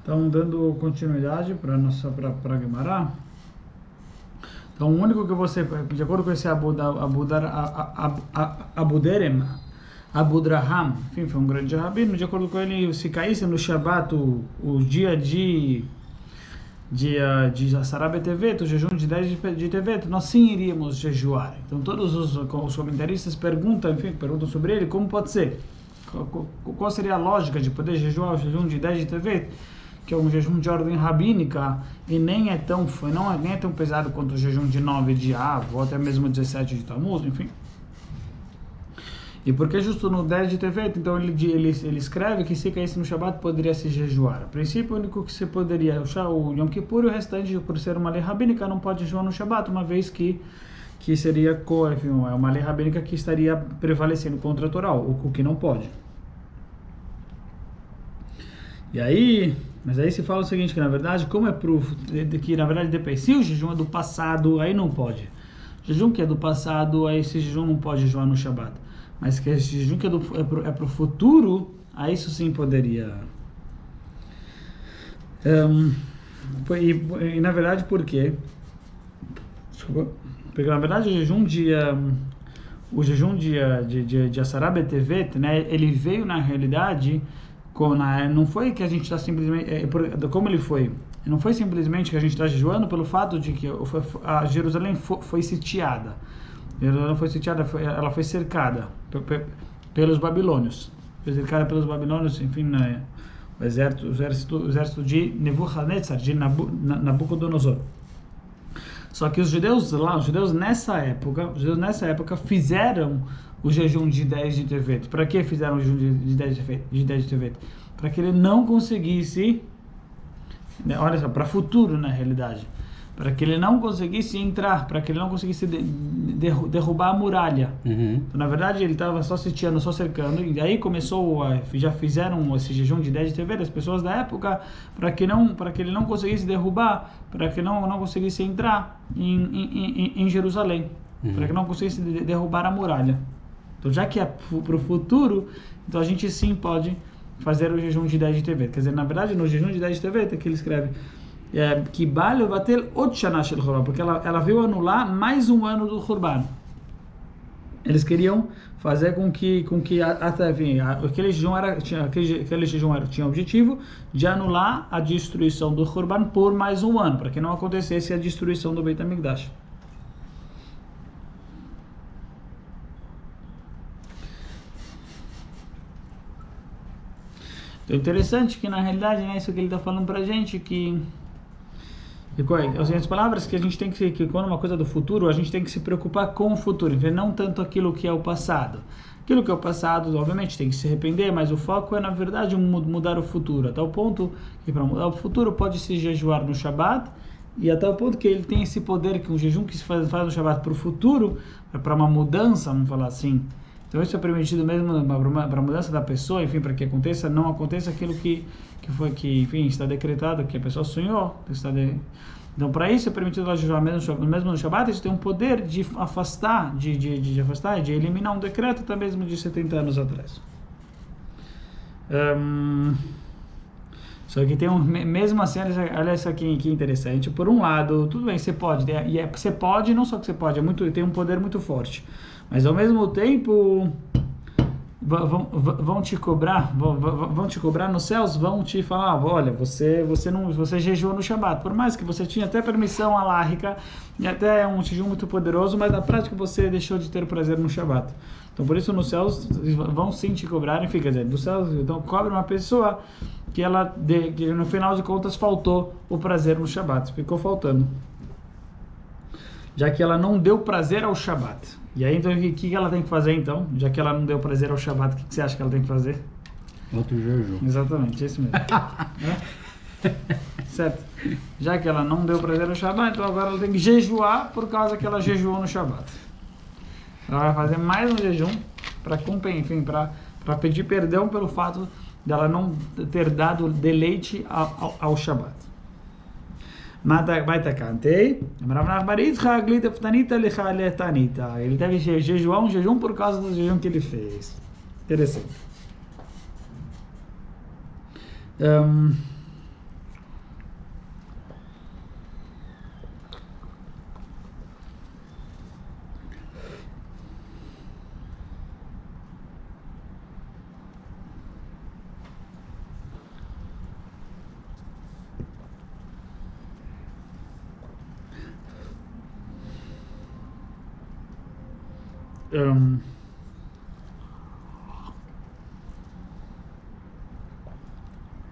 Então, dando continuidade para a Gemara. Então, o único que você, de acordo com esse Abudraham, enfim, foi um grande rabino, de acordo com ele, se caísse no Shabat o dia de Asara B'Tevet, o jejum de 10 de Tevet, nós sim iríamos jejuar. Então, todos os comentaristas perguntam sobre ele, como pode ser? Qual seria a lógica de poder jejuar o jejum de 10 de Tevet, que é um jejum de ordem rabínica, e nem é tão pesado quanto o jejum de 9 de Av, ou até mesmo 17 de Tammuz, enfim. E porque justo no 10 de Tevet, então ele escreve que se caísse no Shabat poderia se jejuar. A princípio, o único que se poderia, o Yom Kippur e o restante, por ser uma lei rabínica, não pode jejuar no Shabat, uma vez que seria uma lei rabínica que estaria prevalecendo contra a Torá, o que não pode. E aí, mas aí se fala o seguinte, que na verdade, como é proof, que na verdade depende, se o jejum é do passado, aí não pode. O jejum que é do passado, aí esse jejum não pode jejuar no Shabat. Mas que esse jejum que é pro futuro, aí isso sim poderia. E na verdade, por quê? Porque na verdade o jejum de Asara B'Tevet, né, ele veio na realidade, não foi que a gente está simplesmente, como ele foi, não foi simplesmente que a gente está jejuando pelo fato de que a Jerusalém foi sitiada. Ela foi sitiada, ela foi cercada pelos babilônios. Foi cercada pelos babilônios, enfim, o exército de Nebuchadnezzar, de Nabucodonosor. Só que os judeus nessa época fizeram o jejum de 10 de Tevet. Para que fizeram o jejum de 10 de Tevet? Para que ele não conseguisse, olha só, para futuro na realidade, para que ele não conseguisse entrar, para que ele não conseguisse derrubar a muralha. Então, na verdade, ele estava só sitiando, só cercando, e aí já fizeram esse jejum de 10 de Tevet, as pessoas da época, para que ele não conseguisse derrubar, para que não conseguisse entrar em Jerusalém, para que não conseguisse derrubar a muralha. Então, já que é para o futuro, então a gente sim pode fazer o jejum de 10 de Tevet. Quer dizer, na verdade, no jejum de 10 de Tevet, é que ele escreve que porque ela veio anular mais um ano do Khurban. Eles queriam fazer com que até aquele jejum tinha o objetivo de anular a destruição do Khurban por mais um ano, para que não acontecesse a destruição do Beit HaMikdash. Então, interessante que na realidade, né, isso que ele está falando para a gente, que as palavras que a gente tem que quando uma coisa do futuro, a gente tem que se preocupar com o futuro, não tanto aquilo que é o passado. Aquilo que é o passado, obviamente, tem que se arrepender, mas o foco é, na verdade, mudar o futuro, a tal ponto que para mudar o futuro pode-se jejuar no Shabat, e a tal ponto que ele tem esse poder, que um jejum que se faz no Shabat para o futuro, para uma mudança, vamos falar assim. Então isso é permitido mesmo para a mudança da pessoa, enfim, para que não aconteça aquilo que enfim, está decretado, que a pessoa sonhou. Então, para isso é permitido jejuar mesmo no Shabat. Isso tem um poder de afastar, de eliminar um decreto até mesmo de 70 anos atrás. Só que tem mesmo assim, olha isso aqui que interessante. Por um lado, tudo bem, você pode, você pode, não só que você pode, tem um poder muito forte. Mas ao mesmo tempo vão te cobrar nos céus, vão te falar, olha, você jejuou no Shabat, por mais que você tinha até permissão alárrica e até um jejum muito poderoso, mas na prática você deixou de ter prazer no Shabat. Então por isso nos céus vão sim te cobrar, enfim, quer dizer, dos céus, então cobra uma pessoa que no final de contas faltou o prazer no Shabat, ficou faltando, já que ela não deu prazer ao Shabat. E aí, então, o que ela tem que fazer, então? Já que ela não deu prazer ao Shabat, o que você acha que ela tem que fazer? Outro jejum. Exatamente, esse mesmo. Certo? Já que ela não deu prazer ao Shabat, então agora ela tem que jejuar por causa que ela jejuou no Shabat. Ela vai fazer mais um jejum para pedir perdão pelo fato dela não ter dado deleite ao Shabat. Ele deve jejuar um jejum por causa do jejum que ele fez. Interessante.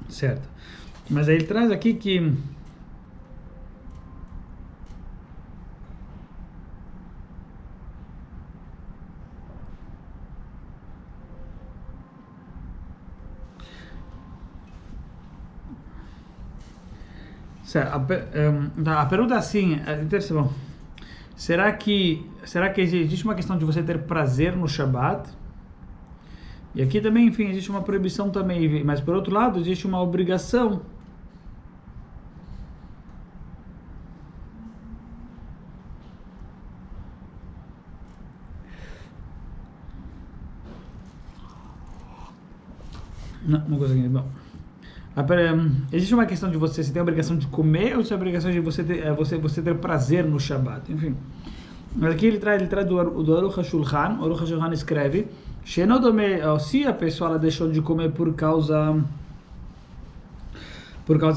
certo. Mas aí ele traz aqui que certo, a pergunta é assim, bom, será que existe uma questão de você ter prazer no Shabat? E aqui também, enfim, existe uma proibição também, mas por outro lado existe uma obrigação. Não consegui, bom. Existe uma questão de você tem a obrigação de comer ou se a obrigação de você ter, você ter prazer no Shabat, enfim. Mas aqui ele traz do Aruch HaShulchan. O Aruch HaShulchan escreve: se a pessoa ela deixou de comer por causa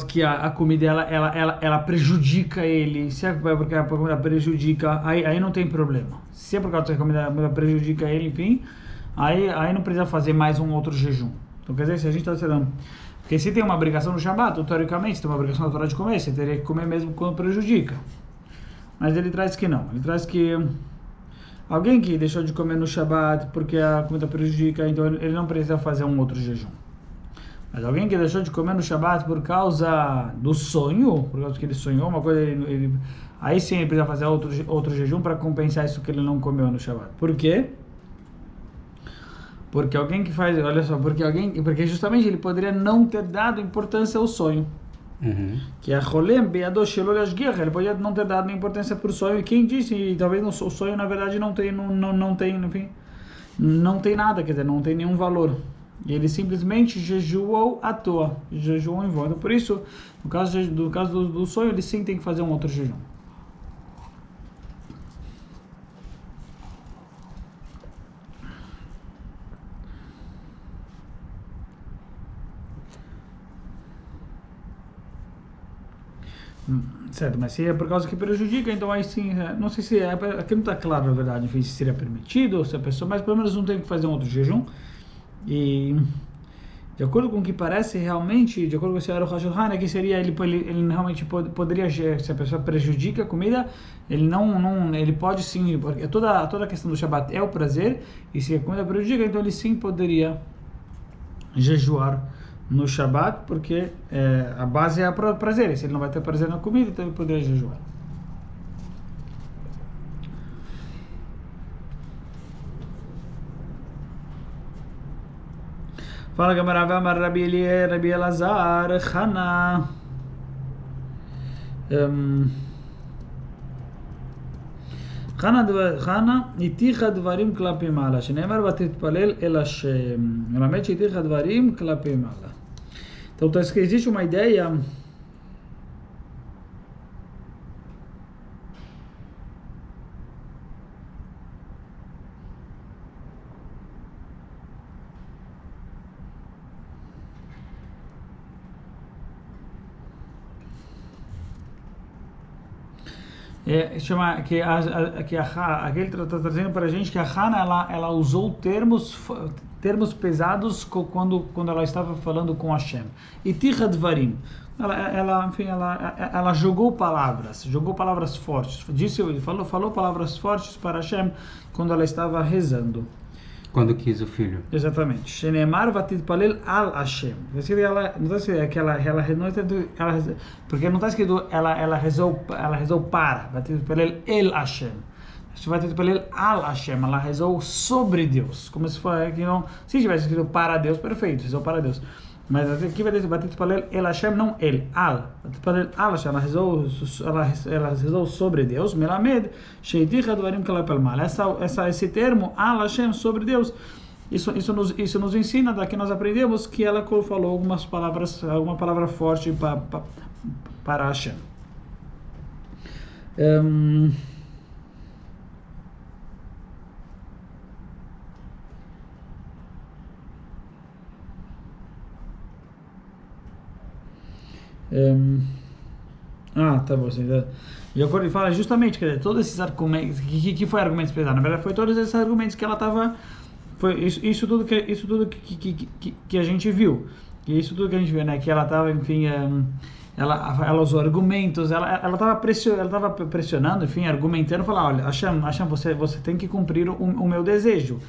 que a comida ela prejudica ele, se é porque a comida prejudica, aí não tem problema. Se é por causa que a comida prejudica ele, enfim, aí não precisa fazer mais um outro jejum. Então quer dizer, se a gente está dizendo, porque se tem uma obrigação no Shabat, teoricamente, se tem uma obrigação na Torá de comer, você teria que comer mesmo quando prejudica. Mas ele traz que não. Ele traz que alguém que deixou de comer no Shabat porque a comida prejudica, então ele não precisa fazer um outro jejum. Mas alguém que deixou de comer no Shabat por causa do sonho, por causa que ele sonhou uma coisa, aí sim ele precisa fazer outro jejum para compensar isso que ele não comeu no Shabat. Por quê? Porque alguém que faz, olha só, porque justamente ele poderia não ter dado importância ao sonho. Que a Cholem Beadosh Shelo Yashgiach, ele podia não ter dado importância para o sonho. E quem disse, e talvez o sonho na verdade não tem, enfim, não tem nada, quer dizer, não tem nenhum valor. E ele simplesmente jejuou à toa, jejuou em volta. Por isso, no caso do sonho, ele sim tem que fazer um outro jejum. Certo, mas se é por causa que prejudica, então aí sim, não sei se aqui não está claro na verdade, enfim, se seria permitido, ou se a pessoa, mas pelo menos não tem que fazer um outro jejum. E de acordo com o que parece, realmente, de acordo com o Senhor HaShulchan, que seria, ele realmente poderia, se a pessoa prejudica a comida, ele pode sim, porque toda a questão do Shabbat é o prazer, e se a comida prejudica, então ele sim poderia jejuar no Shabbat, porque a base é o prazer, e se ele não vai ter prazer na comida, então ele poderia jejuar. Fala Gamara, Amar Rabi Elazar, Hana. חנה הטיחה דברים כלפי מעלה, שנאמר ותתפלל אל השם, מלמד שהטיחה דברים כלפי מעלה. Então existe uma ideia chama que aquele está trazendo para a gente que a Hana ela usou termos pesados quando ela estava falando com Hashem. E Tichadvarim, ela jogou palavras fortes. Falou palavras fortes para Hashem quando ela estava rezando. Quando quis o filho. Exatamente. Shenemar vatitpalel al Hashem. Não está escrito porque não está escrito ela rezou para vatitpalel el Hashem. Vatitpalel al Hashem. Ela rezou sobre Deus. Como se fosse que não. Se tivesse escrito para Deus, perfeito. Rezou para Deus. Mas aqui vai dizer vatitpalel el Hashem, não el, al. Vatitpalel al Hashem. Ela rezou sobre Deus. Melamed sheiticha dvarim kalapel mal. Esse termo al Hashem, sobre Deus, isso nos ensina, daqui nós aprendemos que ela falou alguma palavra forte para Hashem. Ah, tá bom. Assim, e quando ele fala justamente, quer dizer, todos esses argumentos, que foi argumentos pesados? Na verdade, foi todos esses argumentos que ela estava. Foi isso tudo que a gente viu. Isso tudo que a gente viu, né? Que ela estava, enfim, ela usou argumentos, ela estava pressionando, enfim, argumentando, falar, olha, Hashem, você tem que cumprir o meu desejo.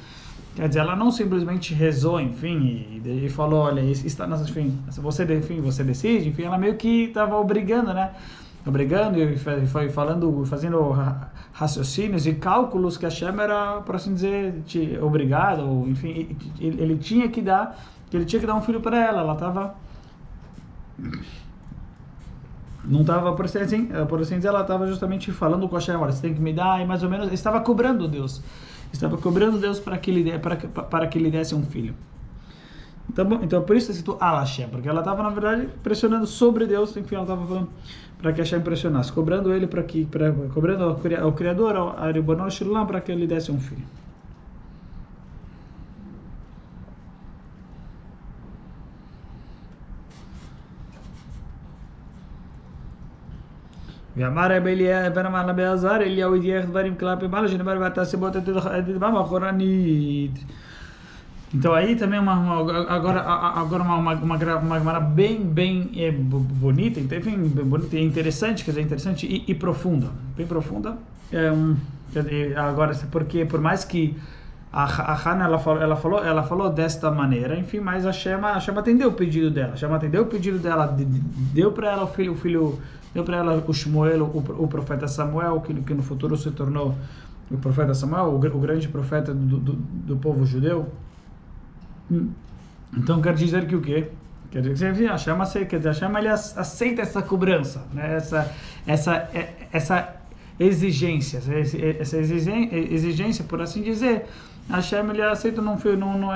Quer dizer, ela não simplesmente rezou, enfim, e falou, olha, está, enfim, você decide, enfim, ela meio que estava obrigando, né? Obrigando e foi fazendo raciocínios e cálculos que a Hashem era, por assim dizer, obrigado, ou, enfim, ele tinha que dar um filho para ela estava não estava, por assim dizer, ela estava justamente falando com a Hashem, olha, você tem que me dar, e mais ou menos, estava cobrando Deus para que ele desse um filho. Então por isso citou Al Hashem, porque ela estava, na verdade, pressionando sobre Deus, enfim, ela estava falando para que Hashem impressionasse, cobrando ele cobrando ao Criador, ao Ribono Shel Olam, para que ele desse um filho. ואמר רבי אליעזר אלעזר אליהו הדיח דברים כלפי מעלה שנאמר ואתה סיבות את דבם אחורנית. Então aí também agora uma Gemara bem bonita, então, enfim, bonita e interessante, quer dizer, interessante e profunda, bem profunda. Agora, porque por mais que a Hannah ela falou desta maneira, enfim, mas a Shema atendeu o pedido dela, deu para ela o filho, deu para ela o Shmuel, o profeta Samuel, que no futuro se tornou o profeta Samuel, o grande profeta do povo judeu. Então quer dizer que o quê? Quer dizer que a Shema ele aceita essa cobrança, né? essa exigência, por assim dizer. A Hashem ele aceita,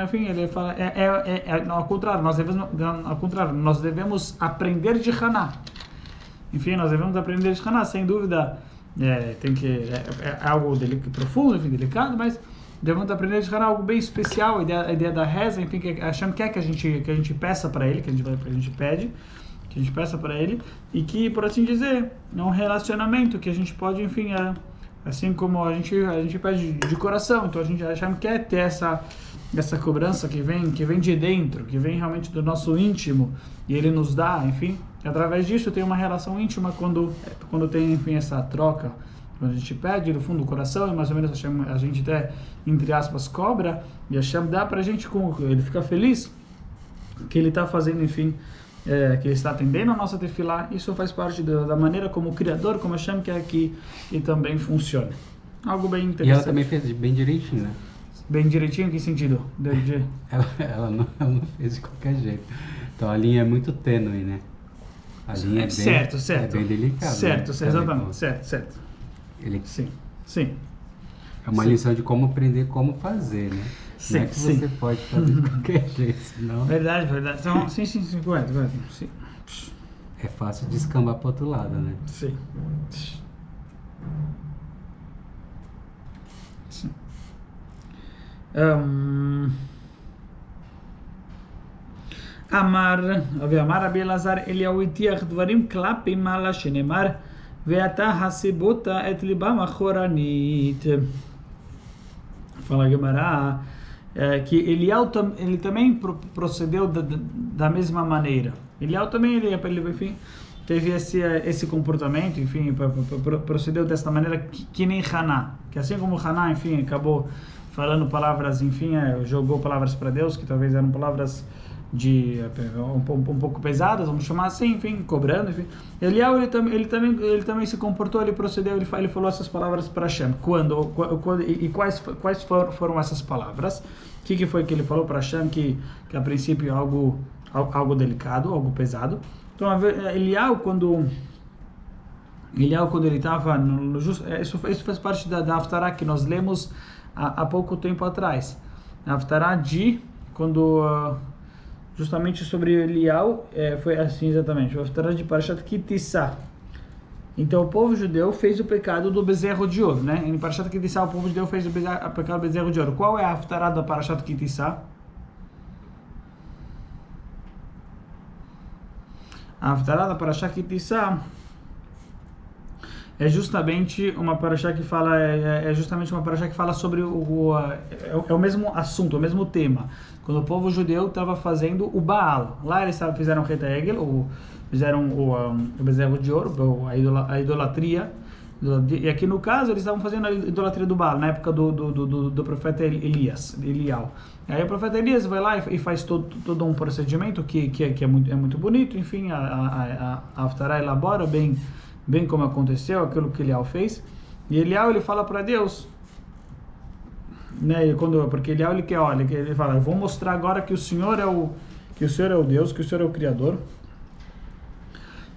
enfim, ele fala, ao contrário, nós devemos aprender de Haná. Enfim, nós devemos aprender de Haná, sem dúvida, é algo profundo, enfim, delicado, mas devemos aprender de Haná algo bem especial, a ideia da reza, enfim, que a Hashem quer que a gente peça para ele, que a gente peça para ele, e que, por assim dizer, é um relacionamento que a gente pode, enfim, assim como a gente pede de coração, então a Hashem quer ter essa cobrança que vem de dentro, que vem realmente do nosso íntimo, e ele nos dá, enfim, através disso tem uma relação íntima quando tem, enfim, essa troca, quando a gente pede do fundo do coração, e mais ou menos a gente até, entre aspas, cobra, e a Hashem dá pra gente, ele fica feliz que ele está fazendo, enfim, que ele está atendendo a nossa tefilá. Isso faz parte da maneira como o Criador, como Hashem quer que também funcione. Algo bem interessante. E ela também fez bem direitinho, né? Bem direitinho, em que sentido? Ela não fez de qualquer jeito. Então a linha é muito tênue, né? A linha é bem, certo. É bem delicada. Certo, né? Exatamente, certo. Sim. É uma lição de como aprender como fazer, né? Sim, não é que você pode fazer de qualquer jeito, senão... Verdade. Então, sim, correto. Sim. É fácil de escambar pro outro lado, né? Sim. אמר רבי אלעזר אליהו הטיח דברים כלפי מעלה שנאמר ואתה הסיבות את ליבם אחורנית. Fala Gemara que Eliel ele também procedeu da mesma maneira. Eliel também ele enfim, teve esse comportamento, enfim, procedeu dessa maneira que nem Haná, que assim como Haná, enfim, acabou falando palavras, enfim, jogou palavras para Deus que talvez eram palavras um pouco pesadas, vamos chamar assim, enfim, cobrando, enfim. Eliel ele também se comportou, ele procedeu, ele falou essas palavras para Hashem. Quando e quais foram essas palavras? O que foi que ele falou para Hashem que a princípio é algo delicado, algo pesado? Então Eliel quando ele estava isso faz parte da Haftarah que nós lemos há pouco tempo atrás. A Haftarah quando justamente sobre Eliel, foi assim exatamente, o Haftarah de Parashat Ki Tisa. Então o povo judeu fez o pecado do bezerro de ouro, né? Em Parashat Ki Tisa o povo judeu fez o pecado do bezerro de ouro. Qual é a Haftarah da Parashat Ki Tisa? A Haftarah da Parashat Ki Tisa é justamente uma parashá que fala sobre é o mesmo assunto, o mesmo tema. Quando o povo judeu estava fazendo o Baal, lá eles fizeram o Reta Egel, fizeram o bezerro de ouro, a idolatria. E aqui no caso eles estavam fazendo a idolatria do Baal na época do profeta Elial. Aí o profeta Elias vai lá e faz todo um procedimento que é muito bonito. Enfim, a Haftarah elabora bem como aconteceu, aquilo que Elial fez. E Elial ele fala para Deus, né? Porque Elial ele fala, eu vou mostrar agora que o Senhor é o Deus, que o Senhor é o Criador.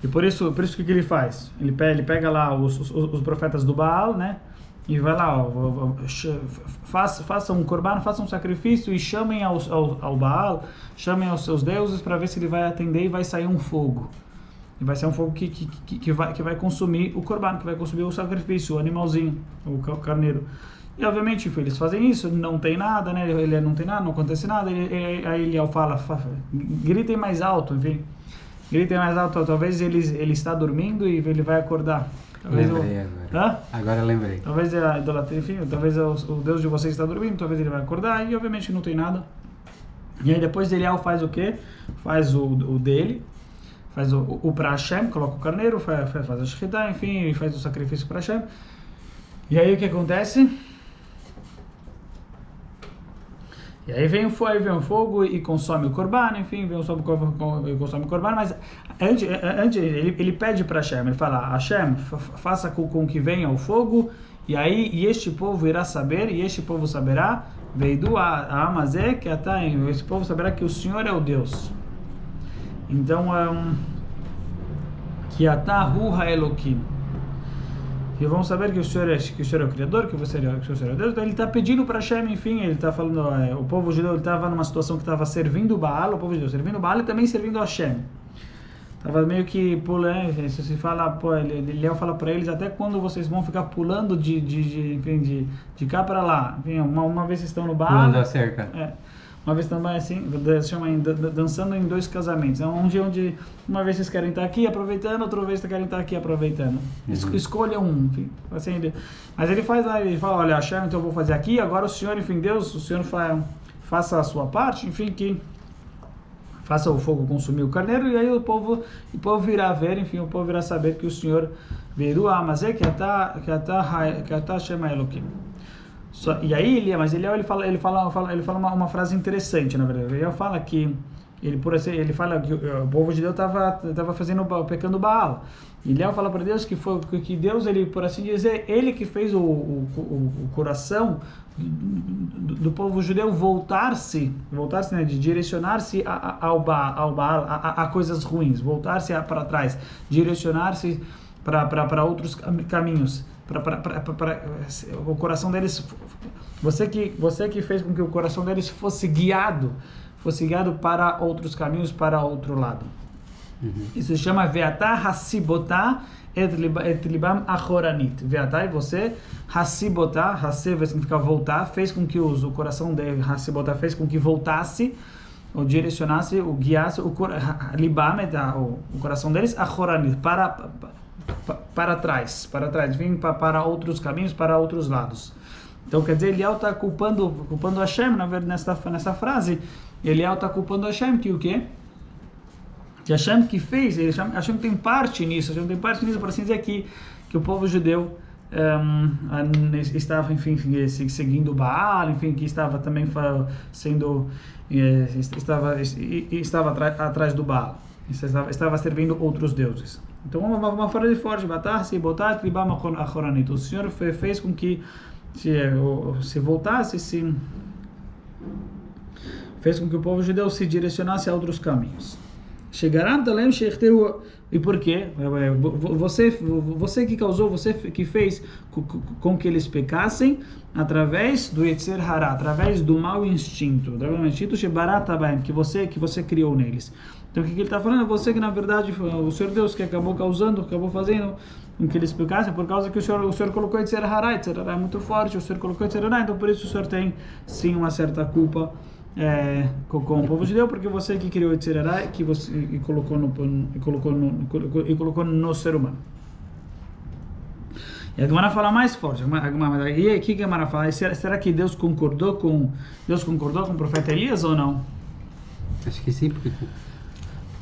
E por isso que ele faz? Ele pega lá os profetas do Baal, né? E vai lá, faça um corban, faça um sacrifício e chamem ao Baal, chamem aos seus deuses para ver se ele vai atender e vai sair um fogo. E vai ser um fogo que vai consumir o corban, que vai consumir o sacrifício, o animalzinho, o carneiro. E obviamente, eles fazem isso, não tem nada, né? Ele não tem nada, não acontece nada. Aí ele fala, gritem mais alto, enfim. Gritem mais alto, talvez ele está dormindo e ele vai acordar. Talvez lembrei agora. Agora lembrei. Talvez a idolatria, enfim, talvez o Deus de vocês está dormindo, talvez ele vai acordar e obviamente não tem nada. E aí depois Elial faz o quê? Faz o dele, faz o para Hashem, coloca o carneiro, faz a shechita, enfim, faz o sacrifício para Hashem. E aí o que acontece? E aí vem o fogo e consome o corban, enfim, vem o fogo e consome o corban, mas antes ele pede para Hashem, ele fala, Hashem, faça com que venha o fogo, e este povo irá saber, e este povo saberá, veidu a amazé, que esse povo saberá que o Senhor é o Deus. Então, que atahu ha-elokim. E vão saber que o Senhor é o Criador, que o Senhor é o Deus. Então ele está pedindo para Hashem, enfim, ele está falando, o povo judeu estava numa situação que estava servindo o Baal, o povo judeu servindo o Baal e também servindo a Hashem. Estava meio que pulando, se fala, ele fala para eles, até quando vocês vão ficar pulando de cá para lá. Enfim, uma vez vocês estão no Baal. Pulando a cerca. Uma vez também assim, dançando em 2 casamentos. É onde uma vez vocês querem estar aqui aproveitando, outra vez vocês querem estar aqui aproveitando. Escolha um, enfim. Assim, mas ele fala, olha, Hashem, então eu vou fazer aqui, agora o Senhor, enfim, Deus, o Senhor faça a sua parte, enfim, que faça o fogo consumir o carneiro, e aí o povo virá ver, enfim, o povo virá saber que o Senhor veio a Amazé, que atá Shema Eloquim. E aí ele fala uma frase interessante, na verdade. Ele fala que ele fala que o povo de Deus estava pecando Baal. E Eliel fala para Deus que Deus, ele, por assim dizer, ele que fez o coração do povo judeu voltar-se, né, de direcionar-se ao Baal, a coisas ruins, voltar-se para trás, direcionar-se para outros caminhos. O coração deles, você que fez com que o coração deles fosse guiado para outros caminhos, para outro lado. Isso se chama Veatá Hassibotá et libam achoranit. Veatá, e você, Hassibotá, Hasse vai significar voltar, fez com que o coração dele, Hassibotá, fez com que voltasse, ou direcionasse, ou guiasse, libam, o coração deles, achoranit, para trás, vem para outros caminhos, para outros lados. Então, quer dizer, Eliel está culpando Hashem, na verdade, nessa frase, Eliel está culpando Hashem, que o quê? Que Hashem que fez, Hashem tem parte nisso, por assim dizer, que o povo judeu estava, enfim, seguindo Baal, enfim, que estava também estava atrás do Baal, estava servindo outros deuses. Então, uma frase forte, o Senhor fez com que se voltasse, fez com que o povo judeu se direcionasse a outros caminhos. E por quê? Você que causou, você que fez com que eles pecassem através do Yetzer Hará, através do mau instinto, que você criou neles. Então o que ele está falando é você que na verdade o Senhor Deus que acabou fazendo com que eles pecassem, por causa que o Senhor colocou Yetzer Hará é muito forte, o Senhor colocou Yetzer Hará, então por isso o Senhor tem sim uma certa culpa com o povo judeu, porque você que criou Yetzer Hará e colocou no ser humano. E a Gemara fala mais forte. E aí, o que a Gemara fala? Será que Deus concordou com o profeta Elias ou não? Acho que sim, porque...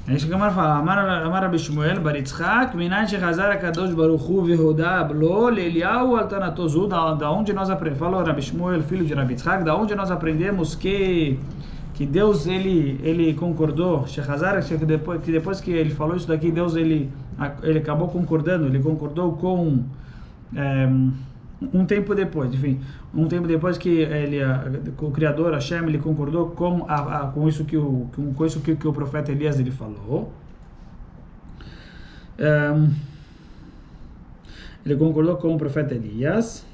É isso que a Gemara fala. Amar Rabi Shmuel bar Yitzchak, minan shechazar HaKadosh Baruch Hu vehoda lo leEliyahu al tanato zu, da onde nós aprendemos, falou Rabi Shmuel, filho de Rabi Yitzchak, da onde nós aprendemos que Deus ele concordou, shechazar, que depois que ele falou isso daqui, Deus ele acabou concordando, ele concordou com um tempo depois, enfim, um tempo depois que o Criador Hashem ele concordou com isso que o profeta Elias ele falou. Ele concordou com o profeta Elias.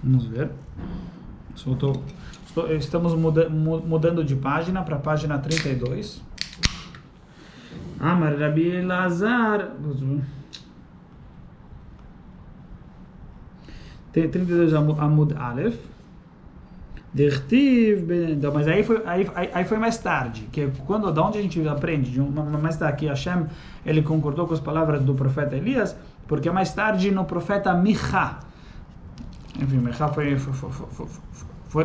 Vamos ver. Estamos mudando de página para a página 32. Amar Rabi Elazar. Tem 32 Amud Aleph. Mas aí foi mais tarde, que da onde a gente aprende, mais tarde que Hashem ele concordou com as palavras do profeta Elias, porque mais tarde no profeta Micha. Enfim, Micha